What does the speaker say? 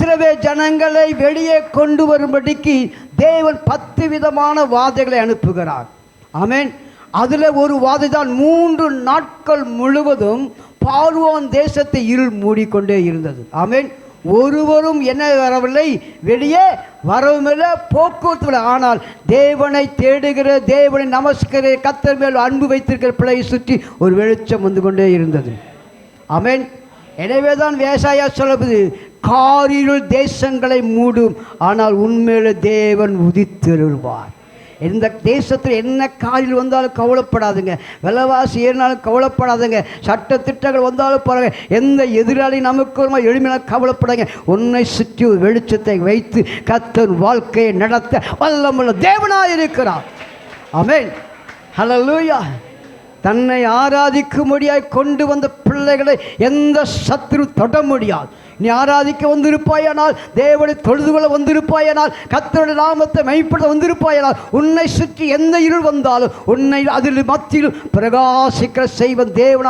இஸ்ரவேல் ஜனங்களை வெளியே கொண்டு வரும்படிக்கு தேவன் 10 விதமான வாதைகளை அனுப்புகிறார். ஆமென். அதில் ஒரு வாதை தான் 3 நாட்கள் முழுவதும் பார்வோன் தேசத்தை இருள் மூடிக்கொண்டே இருந்தது. ஆமென். ஒருவரும் என்ன வரவில்லை, வெளியே வரவுமில்லை, போக்குவரத்து. ஆனால் தேவனை தேடுகிற, தேவனை நமஸ்கர, கர்த்தர் மேல் அன்பு வைத்திருக்கிற பிள்ளையை சுற்றி ஒரு வெளிச்சம் வந்து கொண்டே இருந்தது. ஆமென். எனவே தான் ஏசாயா சொல்லுவது, காரிருள் தேசங்களை மூடும், ஆனால் உண்மையில தேவன் உதித்தருள்வார். எந்த தேசத்தில் என்ன காரில் வந்தாலும் கவலைப்படாதுங்க, விலைவாசி ஏறினாலும் கவலைப்படாதுங்க, சட்ட திட்டங்கள் வந்தாலும் பாருங்க, எந்த எதிராளி நமக்கு எளிமையாக கவலைப்படாங்க. உன்னை சுற்றி ஒரு வெளிச்சத்தை வைத்து கர்த்தர் வாழ்க்கையை நடத்த வல்லமுள்ள தேவனாய் இருக்கிறார். ஆமென். ஹல்லேலூயா. தன்னை ஆராதிக்கும்படியாய் கொண்டு வந்த பிள்ளைகளை எந்த சத்துரு தொட முடியாது. நீ ஆராதிக்க வந்திருப்பாயானால், தேவனை தொழுது கொள்ள வந்திருப்பாயானால், கர்த்தருடைய நாமத்தை மைப்படுத்த வந்திருப்பாயானால், உன்னை சுற்றி எந்த இருள் வந்தாலும் உன்னை அதில் மத்தியில் பிரகாசிக்கிற செய்வன் தேவனாய்